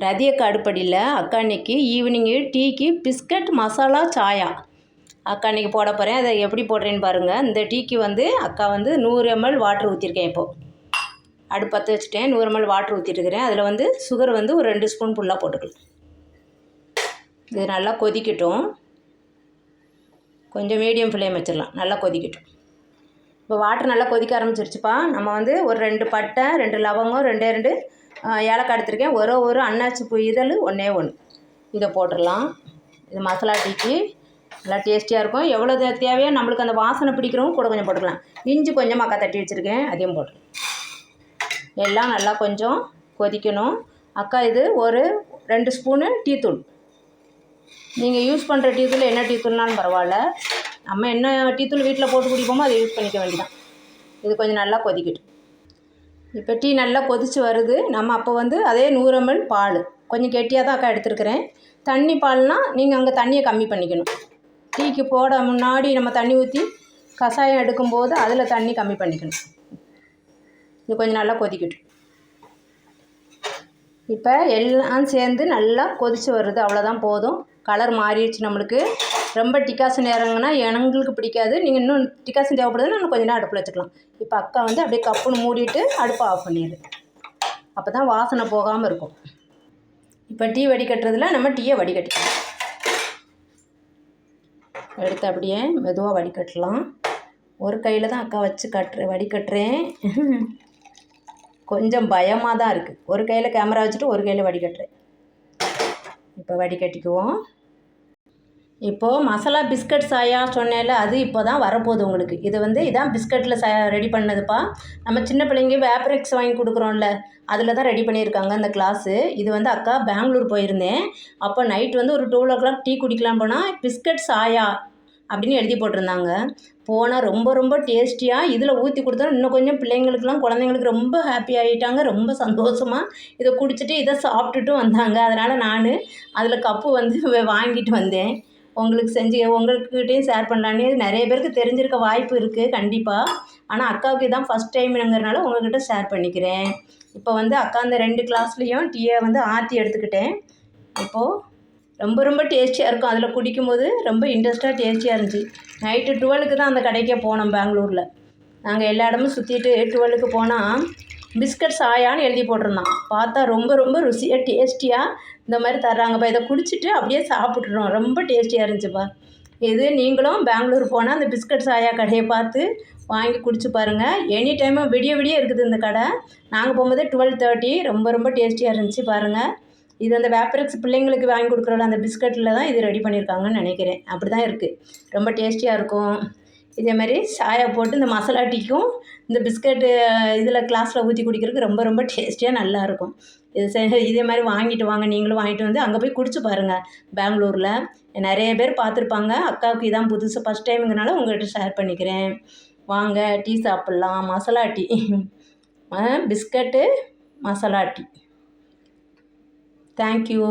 ரதியக்கா அடுப்படியில் அக்கா இன்னைக்கு ஈவினிங்கு டீக்கு பிஸ்கட் மசாலா சாயா அக்கா இன்றைக்கி போட போகிறேன். அதை எப்படி போடுறேன்னு பாருங்கள். இந்த டீக்கு வந்து அக்கா வந்து 100 ml வாட்ரு ஊற்றிருக்கேன். இப்போது அடுப்பு பற்ற வச்சுட்டேன். 100 ml வாட்ரு ஊற்றிட்டுருக்கிறேன். அதில் வந்து சுகர் வந்து ஒரு 2 ஸ்பூன் ஃபுல்லாக போட்டுக்கலாம். இது நல்லா கொதிக்கட்டும். கொஞ்சம் மீடியம் ஃப்ளேம் வச்சிடலாம். நல்லா கொதிக்கட்டும். இப்போ வாட்டர் நல்லா கொதிக்க ஆரம்பிச்சிருச்சுப்பா. நம்ம வந்து ஒரு 2 பட்டை, 2 லவங்கம், 2 ஏலக்காய் எடுத்துருக்கேன். ஒரு அன்னாச்சி பூ இதழ் 1 இதை போட்டுடலாம். இது மசாலா டீக்கு நல்லா டேஸ்டியாக இருக்கும். எவ்வளோ தேவையோ நம்மளுக்கு அந்த வாசனை பிடிக்கிறவங்க கூட கொஞ்சம் போட்டுக்கலாம். இஞ்சி கொஞ்சம் அக்கா தட்டி வச்சுருக்கேன், அதையும் போட்டுக்கலாம். எல்லாம் நல்லா கொஞ்சம் கொதிக்கணும். அக்கா இது ஒரு 2 ஸ்பூனு டீத்தூள். நீங்கள் யூஸ் பண்ணுற டீத்தூள் என்ன டீத்தூள்னாலும் பரவாயில்ல. நம்ம என்ன டீத்தூள் வீட்டில் போட்டு குடிப்போமோ அதை யூஸ் பண்ணிக்க வேண்டியதான். இது கொஞ்சம் நல்லா கொதிக்கட்டும். இப்போ டீ நல்லா கொதித்து வருது. நம்ம அப்போ வந்து அதே 100 ml பால் கொஞ்சம் கெட்டியாக தான் அக்கா எடுத்துருக்கிறேன். தண்ணி பால்னால் நீங்கள் அங்கே தண்ணியை கம்மி பண்ணிக்கணும். டீக்கு போட முன்னாடி நம்ம தண்ணி ஊற்றி கஷாயம் எடுக்கும்போது அதில் தண்ணி கம்மி பண்ணிக்கணும். இது கொஞ்சம் நல்லா கொதிக்கட்டும். இப்போ எல்லாம் சேர்ந்து நல்லா கொதித்து வருது. அவ்வளோதான், போதும். கலர் மாறிடுச்சு நம்மளுக்கு. ரொம்ப டிகாசன் இறங்குனா எங்களுக்கு பிடிக்காது. நீங்கள் இன்னும் டிகாசன் தேவைப்படுதுன்னா இன்னும் கொஞ்சம் நேரம் அடுப்பில் வச்சுக்கலாம். இப்போ அக்கா வந்து அப்படியே கப்புன்னு மூடிட்டு அடுப்பை ஆஃப் பண்ணிடுது. அப்போ தான் வாசனை போகாமல் இருக்கும். இப்போ டீ வடிகட்டுறதுல நம்ம டீயை வடிகட்டிக்கலாம். எடுத்து அப்படியே மெதுவாக வடிகட்டலாம். ஒரு கையில் தான் அக்கா வச்சு வடிகட்டுறேன். கொஞ்சம் பயமாக தான் இருக்குது. ஒரு கையில் கேமரா வச்சுட்டு ஒரு கையில் வடிகட்டுறேன். இப்போ வடிகட்டிக்குவோம். இப்போது மசாலா பிஸ்கட் சாயா சொன்னேன்ல, அது இப்போ தான் வரப்போகுது உங்களுக்கு. இது வந்து இதான் பிஸ்கட்டில் ரெடி பண்ணதுப்பா. நம்ம சின்ன பிள்ளைங்க வேப்ரெக்ஸ் வாங்கி கொடுக்குறோம்ல, அதில் தான் ரெடி பண்ணியிருக்காங்க இந்த கிளாஸு. இது வந்து அக்கா பெங்களூர் போயிருந்தேன். அப்போ நைட் வந்து ஒரு 12 o'clock டீ குடிக்கலாம் போனால் பிஸ்கட் சாயா அப்படின்னு எழுதி போட்டிருந்தாங்க. போனால் ரொம்ப டேஸ்டியாக இதில் ஊற்றி கொடுத்தா இன்னும் கொஞ்சம் பிள்ளைங்களுக்குலாம் குழந்தைங்களுக்கு ரொம்ப ஹாப்பி ஆகிட்டாங்க. ரொம்ப சந்தோஷமாக இதை குடிச்சிட்டு இதை சாப்பிட்டுட்டும் வந்தாங்க. அதனால் நான் அதில் கப்பு வந்து வாங்கிட்டு வந்தேன். உங்களுக்கு செஞ்சு உங்கள்கிட்டையும் ஷேர் பண்ணலான்னு. நிறைய பேருக்கு தெரிஞ்சிருக்க வாய்ப்பு இருக்குது கண்டிப்பாக. ஆனால் அக்காவுக்கு இதான் ஃபஸ்ட் டைம்ங்கிறனால உங்கள்கிட்ட ஷேர் பண்ணிக்கிறேன். இப்போ வந்து அக்கா அந்த 2 கிளாஸ்லேயும் டீயை வந்து ஆற்றி எடுத்துக்கிட்டேன். இப்போது ரொம்ப டேஸ்டியாக இருக்கும். அதில் குடிக்கும்போது ரொம்ப இன்ட்ரெஸ்ட்டாக டேஸ்டியாக இருந்துச்சு. நைட்டு 12க்கு தான் அந்த கடைக்கே போனோம் பெங்களூரில். நாங்கள் எல்லா இடமும் சுற்றிட்டு 12க்கு போனால் பிஸ்கட் சாயான்னு எழுதி போட்டிருந்தான். பார்த்தா ரொம்ப ருசியாக டேஸ்டியாக இந்த மாதிரி தர்றாங்கப்பா. இதை குடிச்சிட்டு அப்படியே சாப்பிட்றோம். ரொம்ப டேஸ்டியாக இருந்துச்சுப்பா. இது நீங்களும் பெங்களூர் போனால் அந்த பிஸ்கட் சாயா கடையை பார்த்து வாங்கி குடிச்சு பாருங்கள். எனி டைமும் விடிய இருக்குது இந்த கடை. நாங்கள் போகும்போது 12:30. ரொம்ப டேஸ்டியாக இருந்துச்சு பாருங்கள். இது அந்த வேப்ரெக்ஸ் பிள்ளைங்களுக்கு வாங்கி கொடுக்குறோம்ல அந்த பிஸ்கட்டில் தான் இது ரெடி பண்ணியிருக்காங்கன்னு நினைக்கிறேன். அப்படி தான் இருக்குது. ரொம்ப டேஸ்டியாக இருக்கும். இதே மாதிரி சாயா போட்டு இந்த மசாலா டீக்கும் இந்த பிஸ்கட்டு இதில் கிளாஸில் ஊற்றி குடிக்கிறதுக்கு ரொம்ப டேஸ்டியாக நல்லாயிருக்கும். இதே மாதிரி வாங்கிட்டு வாங்க. நீங்களும் வாங்கிட்டு வந்து அங்கே போய் குடிச்சு பாருங்கள். பெங்களூரில் நிறைய பேர் பார்த்துருப்பாங்க. அக்காவுக்கு இதான் புதுசு ஃபஸ்ட் டைமுங்கிறனால உங்கள்கிட்ட ஷேர் பண்ணிக்கிறேன். வாங்க டீ சாப்பிட்லாம். Masala tea, biscuit masala tea. Thank you.